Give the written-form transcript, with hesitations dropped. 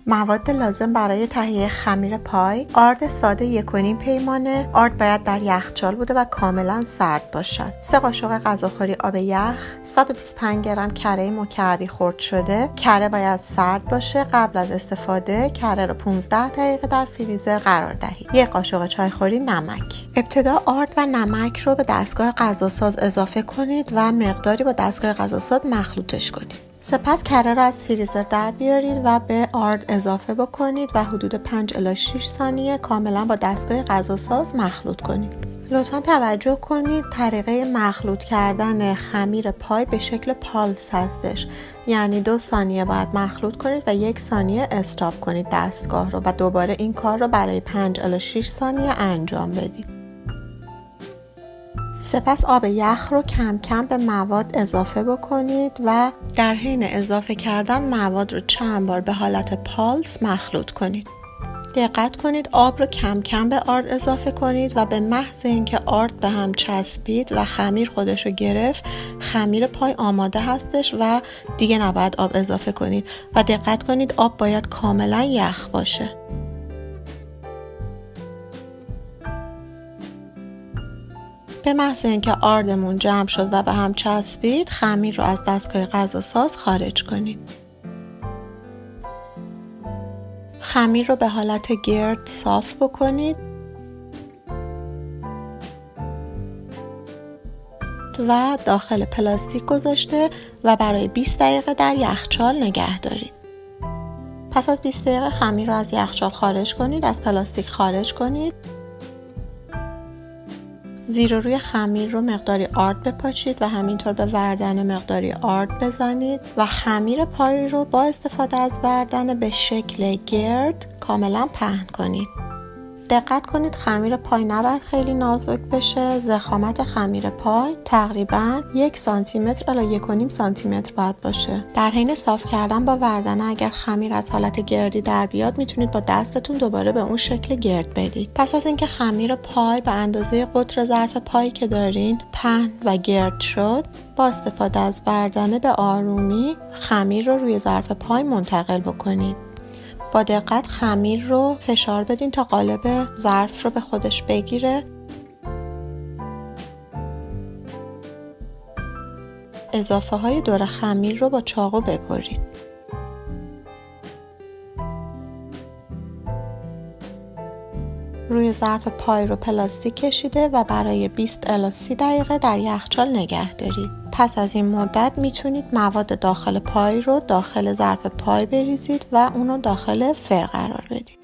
مواد لازم برای تهیه خمیر پای: آرد ساده 1.5 پیمانه. آرد باید در یخچال بوده و کاملا سرد باشد. 3 قاشق غذاخوری آب یخ. 125 گرم کره مکعبی خرد شده. کره باید سرد باشه. قبل از استفاده کره رو 15 دقیقه در فریزر قرار دهید. 1 قاشق چایخوری نمک. ابتدا آرد و نمک رو به دستگاه غذاساز اضافه کنید و مقداری با دستگاه غذاساز مخلوطش کنید. سپس کره را از فریزر در بیارید و به آرد اضافه بکنید و حدود 5 الی 6 ثانیه کاملا با دستگاه غذاساز مخلوط کنید. لطفا توجه کنید طریقه مخلوط کردن خمیر پای به شکل پالس هستش، یعنی 2 ثانیه باید مخلوط کنید و 1 ثانیه استاپ کنید دستگاه رو و دوباره این کار رو برای 5 الی 6 ثانیه انجام بدید. سپس آب یخ رو کم کم به مواد اضافه بکنید و در حین اضافه کردن مواد رو چند بار به حالت پالس مخلوط کنید. دقت کنید آب رو کم کم به آرد اضافه کنید و به محض اینکه آرد به هم چسبید و خمیر خودش رو گرفت، خمیر پای آماده هستش و دیگه نباید آب اضافه کنید و دقت کنید آب باید کاملا یخ باشه. به محض اینکه آردمون جمع شد و به هم چسبید، خمیر رو از دستگاه غذاساز خارج کنید. خمیر رو به حالت گرد صاف بکنید و داخل پلاستیک گذاشته و برای 20 دقیقه در یخچال نگه دارید. پس از 20 دقیقه خمیر رو از یخچال خارج کنید، از پلاستیک خارج کنید. زیر و روی خمیر رو مقداری آرد بپاچید و همینطور به وردن مقداری آرد بزنید و خمیر پای رو با استفاده از وردن به شکل گرد کاملا پهن کنید. دقت کنید خمیر پای نباید خیلی نازک بشه. ضخامت خمیر پای تقریباً 1 سانتی متر الی 1.5 سانتی متر باید باشه. در حین صاف کردن با وردن اگر خمیر از حالت گردی در بیاد میتونید با دستتون دوباره به اون شکل گرد بدید. پس از اینکه خمیر پای به اندازه قطر ظرف پایی که دارین پهن و گرد شد، با استفاده از وردن به آرومی خمیر رو روی ظرف پای منتقل بکنید. با دقت خمیر رو فشار بدین تا قالب ظرف رو به خودش بگیره. اضافه های دور خمیر رو با چاقو ببرید. روی ظرف پای رو پلاستیک کشیده و برای 20 الی 30 دقیقه در یخچال نگه دارید. پس از این مدت میتونید مواد داخل پای رو داخل ظرف پای بریزید و اونو داخل فر قرار بدید.